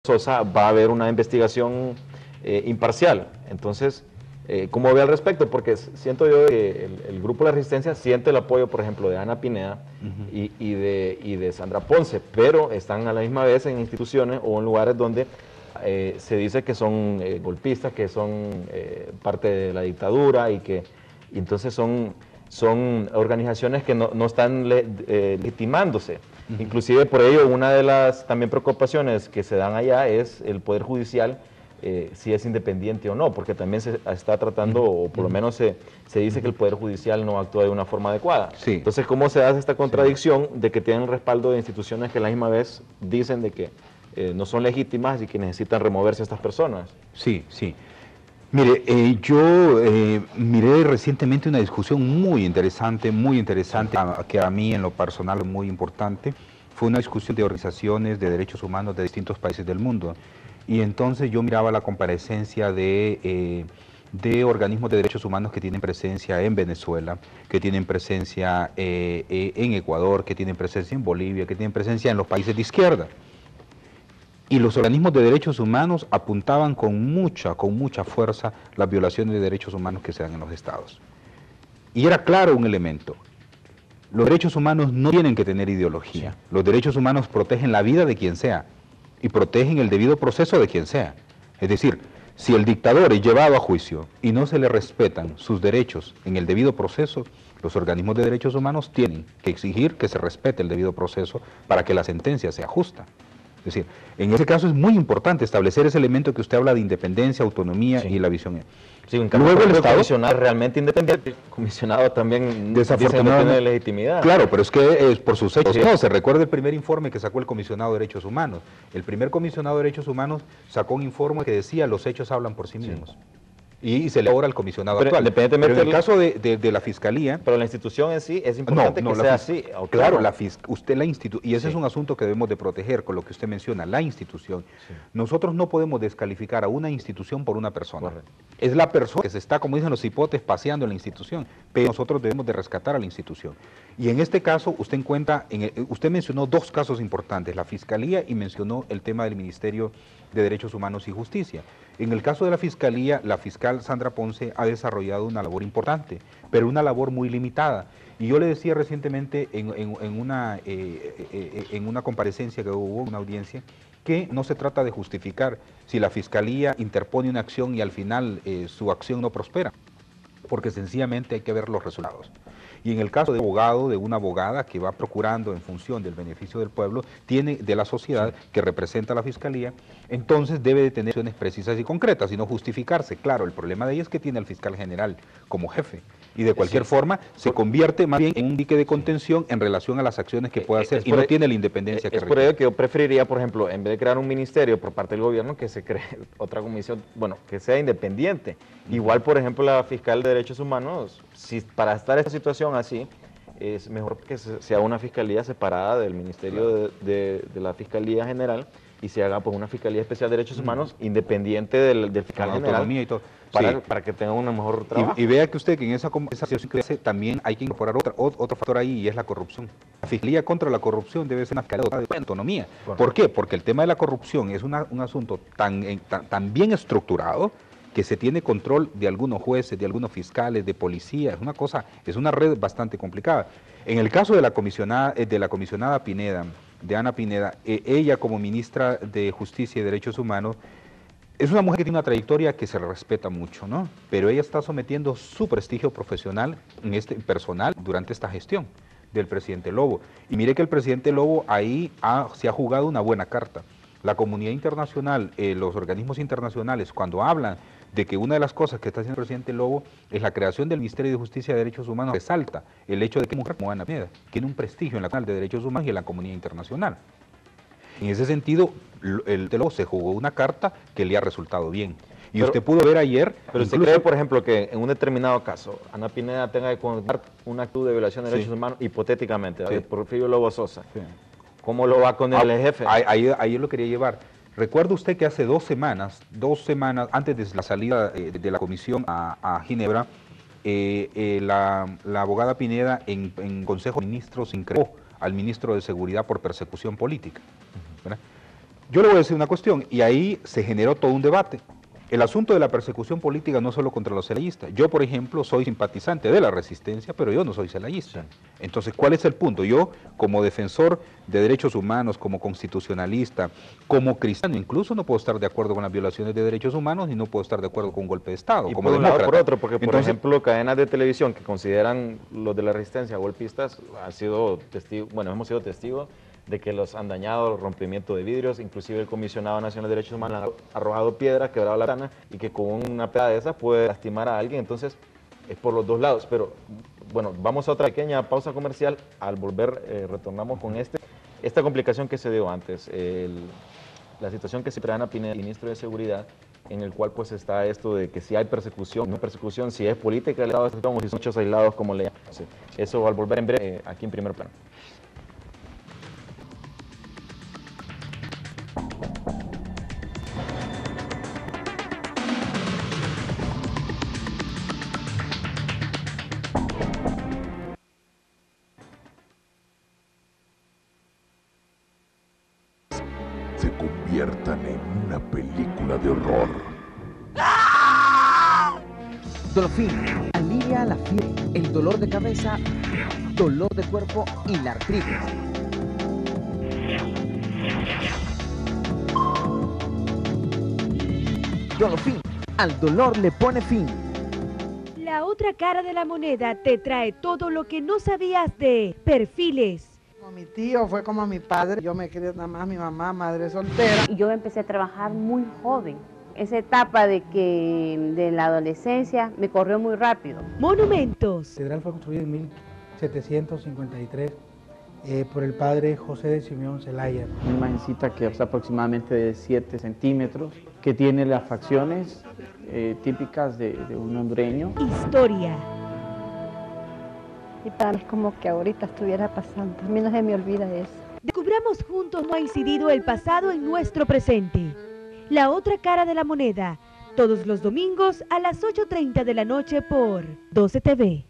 Sosa va a haber una investigación imparcial. Entonces, ¿cómo ve al respecto? Porque siento yo que el Grupo de la Resistencia siente el apoyo, por ejemplo, de Ana Pineda y de Sandra Ponce, pero están a la misma vez en instituciones o en lugares donde se dice que son golpistas, que son parte de la dictadura y entonces son organizaciones que no están legitimándose. Inclusive por ello, una de las también preocupaciones que se dan allá es el Poder Judicial, si es independiente o no, porque también se está tratando, o por lo menos se dice que el Poder Judicial no actúa de una forma adecuada. Sí. Entonces, ¿cómo se hace esta contradicción de que tienen respaldo de instituciones que a la misma vez dicen de que no son legítimas y que necesitan removerse a estas personas? Sí, sí. Mire, yo miré recientemente una discusión muy interesante, que a mí en lo personal es muy importante. Fue una discusión de organizaciones de derechos humanos de distintos países del mundo. Y entonces yo miraba la comparecencia de organismos de derechos humanos que tienen presencia en Venezuela, que tienen presencia en Ecuador, que tienen presencia en Bolivia, que tienen presencia en los países de izquierda. Y los organismos de derechos humanos apuntaban con mucha fuerza las violaciones de derechos humanos que se dan en los estados. Y era claro un elemento: los derechos humanos no tienen que tener ideología. Sí. Los derechos humanos protegen la vida de quien sea y protegen el debido proceso de quien sea. Es decir, si el dictador es llevado a juicio y no se le respetan sus derechos en el debido proceso, los organismos de derechos humanos tienen que exigir que se respete el debido proceso para que la sentencia sea justa. Es decir, en ese caso es muy importante establecer ese elemento que usted habla de independencia, autonomía y la visión. Sí, en cambio, luego el Estado, comisionado realmente independiente, el comisionado también desafortunadamente no tiene legitimidad. Claro, pero es que por sus hechos no. Se recuerda el primer informe que sacó el comisionado de derechos humanos. El primer comisionado de derechos humanos sacó un informe que decía: los hechos hablan por sí mismos. Y se le ahora al comisionado actual. Pero en el caso de la Fiscalía... Pero la institución en sí es importante que sea así. Claro, y ese es un asunto que debemos de proteger con lo que usted menciona, la institución. Sí. Nosotros no podemos descalificar a una institución por una persona. Correcto. Es la persona que se está, como dicen los hipotes, paseando en la institución, pero nosotros debemos de rescatar a la institución. Y en este caso, usted usted mencionó dos casos importantes, la Fiscalía y mencionó el tema del Ministerio de Derechos Humanos y Justicia. En el caso de la Fiscalía, la fiscal Sandra Ponce ha desarrollado una labor importante, pero una labor muy limitada. Y yo le decía recientemente en una comparecencia que hubo, una audiencia, que no se trata de justificar si la Fiscalía interpone una acción y al final su acción no prospera, porque sencillamente hay que ver los resultados. Y en el caso de un abogado, de una abogada que va procurando en función del beneficio del pueblo, de la sociedad que representa a la Fiscalía, entonces debe de tener acciones precisas y concretas y no justificarse. Claro, el problema de ella es que tiene al fiscal general como jefe y de cualquier forma se convierte más bien en un dique de contención en relación a las acciones que pueda hacer y no tiene la independencia que requiere. Es por ello que yo preferiría, por ejemplo, en vez de crear un ministerio por parte del gobierno, que se cree otra comisión, bueno, que sea independiente. Igual, por ejemplo, la fiscal de Derechos Humanos, si para estar en esta situación así, es mejor que sea una fiscalía separada del Ministerio de la Fiscalía General y se haga pues una Fiscalía Especial de Derechos Humanos independiente del fiscal general y todo. Para que tenga un mejor trabajo. Y vea que usted que en esa conversación que hace también hay que incorporar otro factor ahí, y es la corrupción. La Fiscalía contra la corrupción debe ser una fiscalía de autonomía. ¿Por qué? Porque el tema de la corrupción es un asunto tan bien estructurado que se tiene control de algunos jueces, de algunos fiscales, de policía. Es una red bastante complicada. En el caso de la comisionada Pineda, de Ana Pineda, ella como ministra de Justicia y Derechos Humanos, es una mujer que tiene una trayectoria que se le respeta mucho, ¿no? Pero ella está sometiendo su prestigio profesional, personal, durante esta gestión del presidente Lobo. Y mire que el presidente Lobo ahí se ha jugado una buena carta. La comunidad internacional, los organismos internacionales, cuando hablan de que una de las cosas que está haciendo el presidente Lobo es la creación del Ministerio de Justicia y Derechos Humanos, resalta el hecho de que mujer como Ana Pineda tiene un prestigio en la Canal de Derechos Humanos y en la comunidad internacional. En ese sentido, el Lobo se jugó una carta que le ha resultado bien. Y usted pudo ver ayer... Pero usted cree, por ejemplo, que en un determinado caso, Ana Pineda tenga que condenar un acto de violación de derechos humanos, hipotéticamente, de Porfirio Lobo Sosa. Sí. ¿Cómo lo va a condenar el jefe? Ahí lo quería llevar. Recuerda usted que hace 2 semanas, antes de la salida de la comisión a Ginebra, la abogada Pineda en Consejo de Ministros increpó al ministro de Seguridad por persecución política. ¿Verdad? Yo le voy a decir una cuestión, y ahí se generó todo un debate. El asunto de la persecución política no solo contra los celayistas. Yo, por ejemplo, soy simpatizante de la resistencia, pero yo no soy celayista. Entonces, ¿cuál es el punto? Yo, como defensor de derechos humanos, como constitucionalista, como cristiano, incluso no puedo estar de acuerdo con las violaciones de derechos humanos y no puedo estar de acuerdo con un golpe de Estado, y como por un lado demócrata. por otro, porque por Entonces, ejemplo cadenas de televisión que consideran los de la resistencia golpistas han sido testigos, bueno, hemos sido testigos de que los han dañado, rompimiento de vidrios, inclusive el Comisionado Nacional de Derechos Humanos ha arrojado piedras, quebrado la ventana y que con una pedrada de esas puede lastimar a alguien. Entonces es por los dos lados. Pero bueno, vamos a otra pequeña pausa comercial. Al volver retornamos con esta complicación que se dio antes, la situación que se trae Ana Pineda, ministro de Seguridad, en el cual pues está esto de que si hay persecución, no hay persecución, si es política, o si son hechos aislados, como le llaman. Eso al volver en breve aquí en Primer Plano. Se conviertan en una película de horror. Dolofin alivia la fiebre, el dolor de cabeza, dolor de cuerpo y la artritis. Dolofin, al dolor le pone fin. La otra cara de la moneda te trae todo lo que no sabías de Perfiles. Como mi tío, fue como mi padre. Yo me crié nada más mi mamá, madre soltera. Yo empecé a trabajar muy joven. Esa etapa de la adolescencia me corrió muy rápido. Monumentos. La catedral fue construida en 1753 por el padre José de Simeón Zelaya. Una imagencita que es aproximadamente de 7 centímetros, que tiene las facciones típicas de un hondureño. Historia. Y para mí es como que ahorita estuviera pasando. A mí no se me olvida eso. Descubramos juntos no ha incidido el pasado en nuestro presente. La otra cara de la moneda. Todos los domingos a las 8:30 de la noche por 12 TV.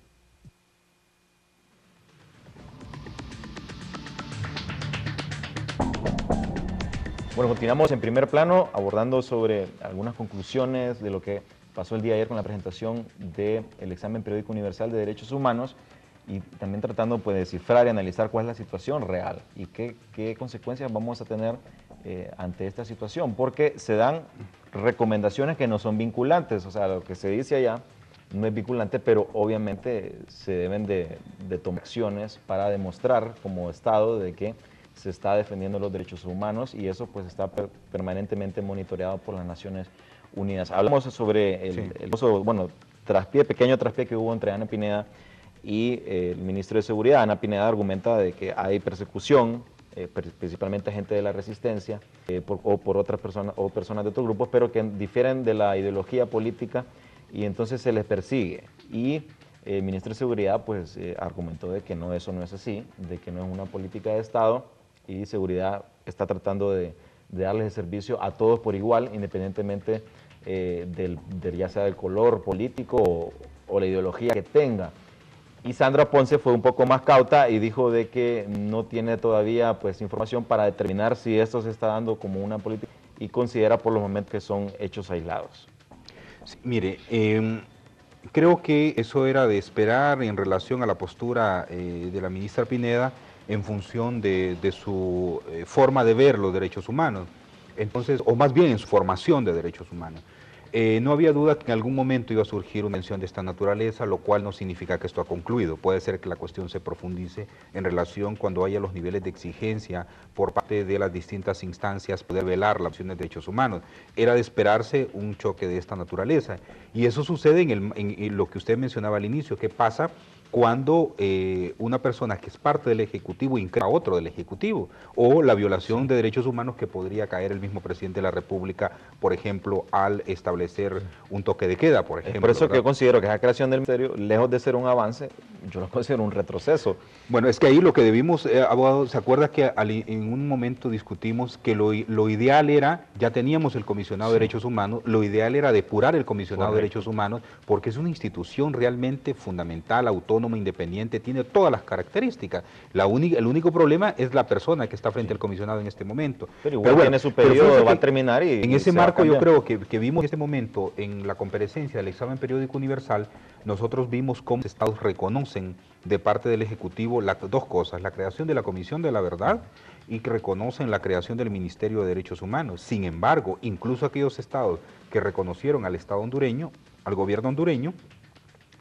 Bueno, continuamos en Primer Plano abordando sobre algunas conclusiones de lo que pasó el día de ayer con la presentación del examen periódico universal de derechos humanos y también tratando pues, de descifrar y analizar cuál es la situación real y qué consecuencias vamos a tener ante esta situación, porque se dan recomendaciones que no son vinculantes, o sea, lo que se dice allá no es vinculante, pero obviamente se deben de tomar acciones para demostrar como Estado de que se está defendiendo los derechos humanos y eso pues está permanentemente monitoreado por las Naciones Unidas. Hablamos sobre pequeño traspié que hubo entre Ana Pineda y el ministro de Seguridad. Ana Pineda argumenta de que hay persecución, principalmente gente de la resistencia por otras personas o personas de otros grupos, pero que difieren de la ideología política y entonces se les persigue. Y el ministro de Seguridad pues argumentó de que no, eso no es así, de que no es una política de Estado y Seguridad está tratando de darles el servicio a todos por igual, independientemente ya sea del color político o la ideología que tenga. Y Sandra Ponce fue un poco más cauta y dijo de que no tiene todavía pues información para determinar si esto se está dando como una política y considera por los momentos que son hechos aislados. Sí, mire, creo que eso era de esperar en relación a la postura de la ministra Pineda en función de su forma de ver los derechos humanos, entonces, o más bien en su formación de derechos humanos. No había duda que en algún momento iba a surgir una mención de esta naturaleza, lo cual no significa que esto ha concluido. Puede ser que la cuestión se profundice en relación cuando haya los niveles de exigencia por parte de las distintas instancias poder velar las acciones de derechos humanos. Era de esperarse un choque de esta naturaleza. Y eso sucede en lo que usted mencionaba al inicio, que pasa cuando una persona que es parte del Ejecutivo increpa a otro del Ejecutivo, o la violación de derechos humanos que podría caer el mismo presidente de la República, por ejemplo, al establecer un toque de queda, por ejemplo. Por eso ¿verdad? que yo considero que esa creación del ministerio, lejos de ser un avance, yo lo considero un retroceso. Bueno, es que ahí lo que debimos, abogado, ¿se acuerda que en un momento discutimos que lo ideal era, ya teníamos el comisionado de derechos humanos, lo ideal era depurar el comisionado de derechos humanos, porque es una institución realmente fundamental, autónoma, autónoma, independiente, tiene todas las características. El único problema es la persona que está frente al comisionado en este momento. Pero igual tiene su periodo, va a terminar y en ese marco yo creo que vimos en este momento en la comparecencia del examen periódico universal, nosotros vimos cómo los estados reconocen de parte del Ejecutivo dos cosas, la creación de la Comisión de la Verdad y que reconocen la creación del Ministerio de Derechos Humanos. Sin embargo, incluso aquellos estados que reconocieron al Estado hondureño, al gobierno hondureño,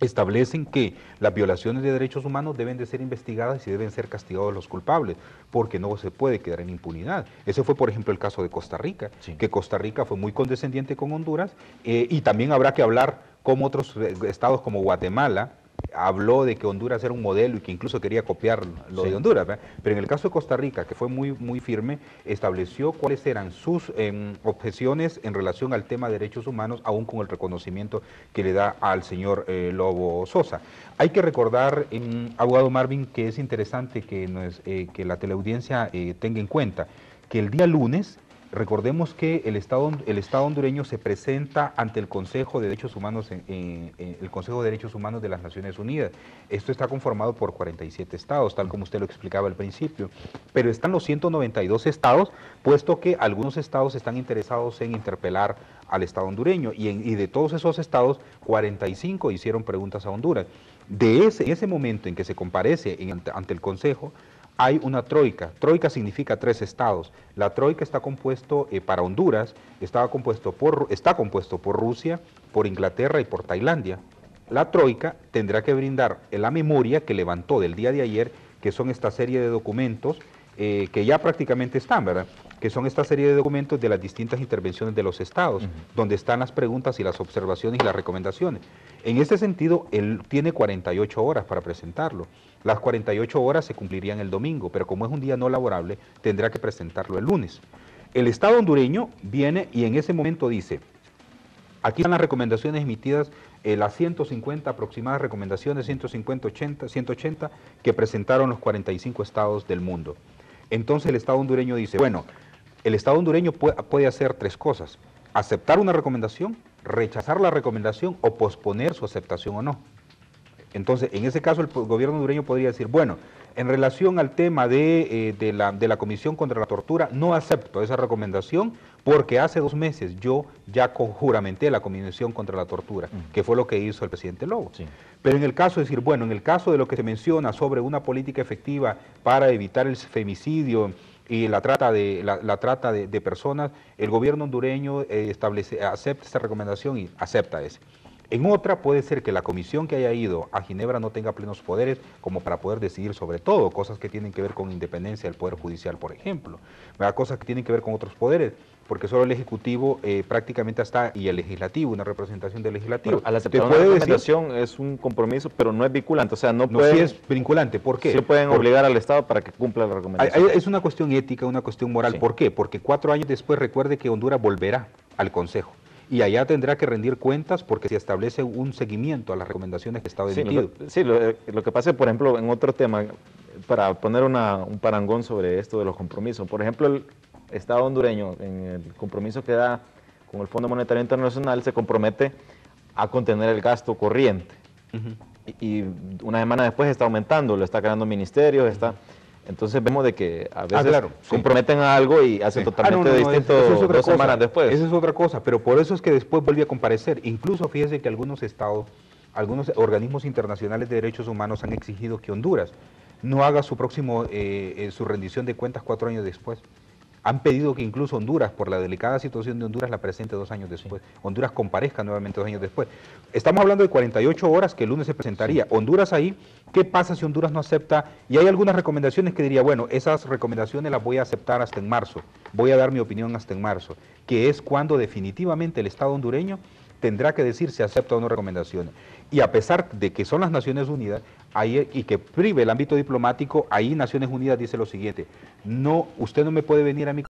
establecen que las violaciones de derechos humanos deben de ser investigadas y deben ser castigados los culpables, porque no se puede quedar en impunidad. Ese fue, por ejemplo, el caso de Costa Rica, que Costa Rica fue muy condescendiente con Honduras, y también habrá que hablar como otros estados como Guatemala habló de que Honduras era un modelo y que incluso quería copiar lo de Honduras, ¿verdad? Pero en el caso de Costa Rica, que fue muy firme, estableció cuáles eran sus objeciones en relación al tema de derechos humanos, aún con el reconocimiento que le da al señor Lobo Sosa. Hay que recordar, abogado Marvin, que es interesante que la teleaudiencia tenga en cuenta que el día lunes, recordemos que el Estado hondureño se presenta ante el Consejo de Derechos Humanos, el Consejo de Derechos Humanos de las Naciones Unidas. Esto está conformado por 47 estados, tal como usted lo explicaba al principio, pero están los 192 estados, puesto que algunos estados están interesados en interpelar al Estado hondureño, y de todos esos estados, 45 hicieron preguntas a Honduras. En ese momento en que se comparece ante el Consejo, hay una troika. Troika significa 3 estados. La troika está compuesto, para Honduras, está compuesto por Rusia, por Inglaterra y por Tailandia. La troika tendrá que brindar la memoria que levantó del día de ayer, que son esta serie de documentos que ya prácticamente están, ¿verdad? Que son esta serie de documentos de las distintas intervenciones de los estados, donde están las preguntas y las observaciones y las recomendaciones. En este sentido, él tiene 48 horas para presentarlo. Las 48 horas se cumplirían el domingo, pero como es un día no laborable, tendrá que presentarlo el lunes. El Estado hondureño viene y en ese momento dice, aquí están las recomendaciones emitidas, las 150 aproximadas recomendaciones, 180, que presentaron los 45 estados del mundo. Entonces el Estado hondureño dice, bueno, el Estado hondureño puede hacer 3 cosas: aceptar una recomendación, rechazar la recomendación o posponer su aceptación o no. Entonces, en ese caso, el gobierno hondureño podría decir, bueno, en relación al tema de la Comisión contra la Tortura, no acepto esa recomendación porque hace 2 meses yo ya juramenté la Comisión contra la Tortura, que fue lo que hizo el presidente Lobo. Sí. Pero en el caso de decir, bueno, en el caso de lo que se menciona sobre una política efectiva para evitar el femicidio y la trata de personas, el gobierno hondureño acepta esta recomendación y acepta ese. En otra puede ser que la comisión que haya ido a Ginebra no tenga plenos poderes como para poder decidir sobre todo, cosas que tienen que ver con independencia del Poder Judicial, por ejemplo, ¿verdad? Cosas que tienen que ver con otros poderes, porque solo el Ejecutivo prácticamente está, y el Legislativo, una representación del Legislativo. Pero al aceptar una recomendación es un compromiso, pero no es vinculante, o sea, no pueden... sí es vinculante, ¿por qué? Sí pueden obligar al Estado para que cumpla la recomendación. Es una cuestión ética, una cuestión moral, ¿por qué? Porque 4 años después recuerde que Honduras volverá al Consejo. Y allá tendrá que rendir cuentas porque se establece un seguimiento a las recomendaciones que estaba emitido. Sí, lo que pasa, por ejemplo, en otro tema, para poner un parangón sobre esto de los compromisos. Por ejemplo, el Estado hondureño, en el compromiso que da con el Fondo Monetario Internacional, se compromete a contener el gasto corriente. Y una semana después está aumentando, lo está creando ministerios, Entonces vemos de que a veces comprometen a algo y hacen totalmente distinto eso es 2 semanas después. Esa es otra cosa, pero por eso es que después vuelve a comparecer. Incluso fíjese que algunos estados, algunos organismos internacionales de derechos humanos han exigido que Honduras no haga su rendición de cuentas 4 años después. Han pedido que incluso Honduras, por la delicada situación de Honduras, la presente 2 años después. Honduras comparezca nuevamente 2 años después. Estamos hablando de 48 horas que el lunes se presentaría. Honduras ahí, ¿qué pasa si Honduras no acepta? Y hay algunas recomendaciones que diría, bueno, esas recomendaciones las voy a aceptar hasta en marzo. Voy a dar mi opinión hasta en marzo, que es cuando definitivamente el Estado hondureño tendrá que decir si acepta o no recomendaciones. Y a pesar de que son las Naciones Unidas y que prive el ámbito diplomático, ahí Naciones Unidas dice lo siguiente: no, usted no me puede venir a mi